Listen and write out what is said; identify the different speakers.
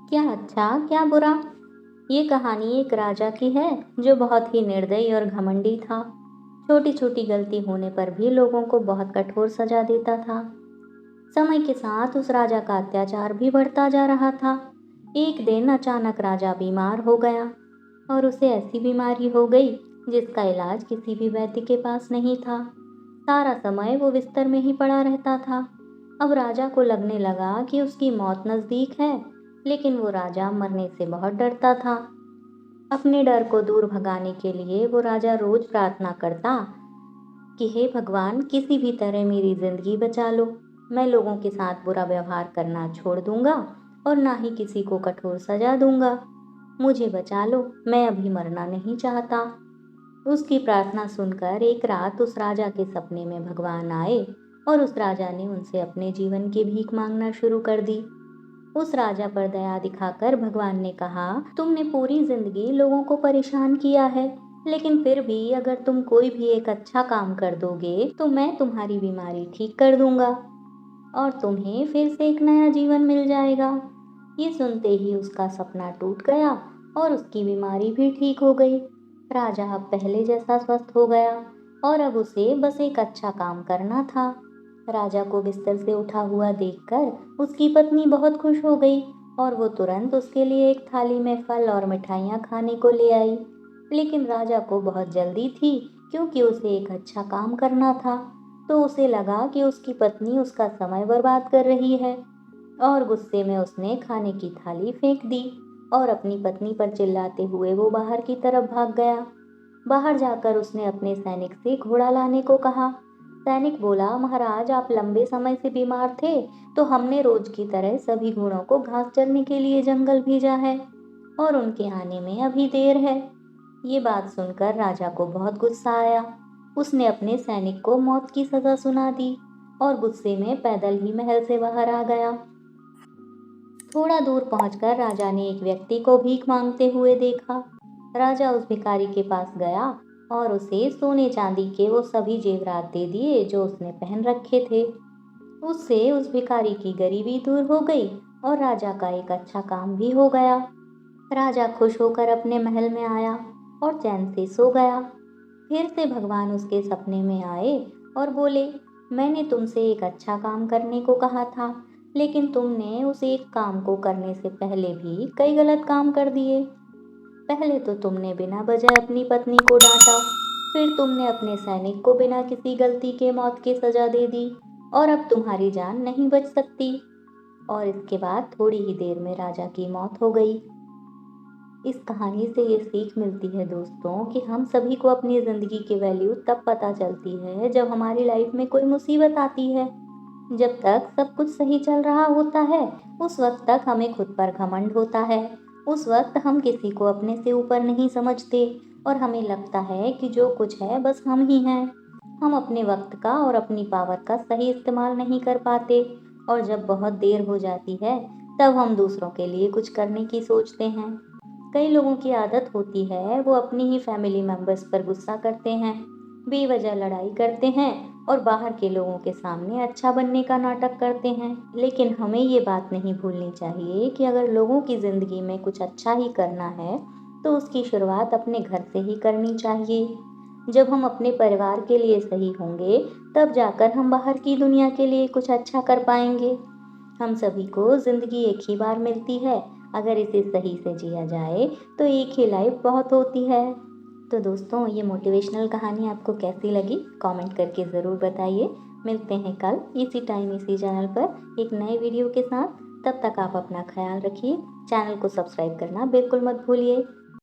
Speaker 1: क्या अच्छा क्या बुरा। ये कहानी एक राजा की है जो बहुत ही निर्दयी और घमंडी था। छोटी छोटी गलती होने पर भी लोगों को बहुत कठोर सजा देता था। समय के साथ उस राजा का अत्याचार भी बढ़ता जा रहा था। एक दिन अचानक राजा बीमार हो गया और उसे ऐसी बीमारी हो गई जिसका इलाज किसी भी वैद्य के पास नहीं था। सारा समय वो बिस्तर में ही पड़ा रहता था। अब राजा को लगने लगा कि उसकी मौत नजदीक है, लेकिन वो राजा मरने से बहुत डरता था। अपने डर को दूर भगाने के लिए वो राजा रोज प्रार्थना करता कि हे भगवान, किसी भी तरह मेरी जिंदगी बचा लो। मैं लोगों के साथ बुरा व्यवहार करना छोड़ दूंगा और ना ही किसी को कठोर सजा दूंगा। मुझे बचा लो, मैं अभी मरना नहीं चाहता। उसकी प्रार्थना सुनकर एक रात उस राजा के सपने में भगवान आए और उस राजा ने उनसे अपने जीवन की भीख मांगना शुरू कर दी। उस राजा पर दया दिखाकर भगवान ने कहा, तुमने पूरी जिंदगी लोगों को परेशान किया है, लेकिन फिर भी अगर तुम कोई भी एक अच्छा काम कर दोगे तो मैं तुम्हारी बीमारी ठीक कर दूंगा और तुम्हें फिर से एक नया जीवन मिल जाएगा। ये सुनते ही उसका सपना टूट गया और उसकी बीमारी भी ठीक हो गई। राजा अब पहले जैसा स्वस्थ हो गया और अब उसे बस एक अच्छा काम करना था। राजा को बिस्तर से उठा हुआ देखकर उसकी पत्नी बहुत खुश हो गई और वो तुरंत उसके लिए एक थाली में फल और मिठाइयाँ खाने को ले आई। लेकिन राजा को बहुत जल्दी थी, क्योंकि उसे एक अच्छा काम करना था। तो उसे लगा कि उसकी पत्नी उसका समय बर्बाद कर रही है और गुस्से में उसने खाने की थाली फेंक दी और अपनी पत्नी पर चिल्लाते हुए वो बाहर की तरफ भाग गया। बाहर जाकर उसने अपने सैनिक से घोड़ा लाने को कहा। सैनिक बोला, महाराज, आप लंबे समय से बीमार थे तो हमने रोज की तरह सभी घोड़ों को घास चरने के लिए जंगल भेजा है और उनके आने में अभी देर है। ये बात सुनकर राजा को बहुत गुस्सा आया। उसने अपने सैनिक को मौत की सजा सुना दी और गुस्से में पैदल ही महल से बाहर आ गया। थोड़ा दूर पहुंचकर राजा ने एक व्यक्ति को भीख मांगते हुए देखा। राजा उस भिखारी के पास गया और उसे सोने चांदी के वो सभी जेवरात दे दिए जो उसने पहन रखे थे। उससे उस भिखारी की गरीबी दूर हो गई और राजा का एक अच्छा काम भी हो गया। राजा खुश होकर अपने महल में आया और चैन से सो गया। फिर से भगवान उसके सपने में आए और बोले, मैंने तुमसे एक अच्छा काम करने को कहा था, लेकिन तुमने उस एक काम को करने से पहले भी कई गलत काम कर दिए। पहले तो तुमने बिना वजह अपनी पत्नी को डांटा, फिर तुमने अपने सैनिक को बिना किसी गलती के मौत की सजा दे दी और अब तुम्हारी जान नहीं बच सकती। और इसके बाद थोड़ी ही देर में राजा की मौत हो गई। इस कहानी से ये सीख मिलती है दोस्तों कि हम सभी को अपनी ज़िंदगी की वैल्यू तब पता चलती है जब हमारी लाइफ में कोई मुसीबत आती है। जब तक सब कुछ सही चल रहा होता है उस वक्त तक हमें खुद पर घमंड होता है। उस वक्त हम किसी को अपने से ऊपर नहीं समझते और हमें लगता है कि जो कुछ है बस हम ही हैं। हम अपने वक्त का और अपनी पावर का सही इस्तेमाल नहीं कर पाते और जब बहुत देर हो जाती है तब हम दूसरों के लिए कुछ करने की सोचते हैं। कई लोगों की आदत होती है वो अपनी ही फैमिली मेंबर्स पर गुस्सा करते हैं, बेवजह लड़ाई करते हैं और बाहर के लोगों के सामने अच्छा बनने का नाटक करते हैं। लेकिन हमें ये बात नहीं भूलनी चाहिए कि अगर लोगों की ज़िंदगी में कुछ अच्छा ही करना है तो उसकी शुरुआत अपने घर से ही करनी चाहिए। जब हम अपने परिवार के लिए सही होंगे तब जाकर हम बाहर की दुनिया के लिए कुछ अच्छा कर पाएंगे। हम सभी को जिंदगी एक ही बार मिलती है, अगर इसे सही से जिया जाए तो एक ही लाइफ बहुत होती है। तो दोस्तों, ये मोटिवेशनल कहानी आपको कैसी लगी कमेंट करके ज़रूर बताइए। मिलते हैं कल इसी टाइम इसी चैनल पर एक नए वीडियो के साथ। तब तक आप अपना ख्याल रखिए। चैनल को सब्सक्राइब करना बिल्कुल मत भूलिए।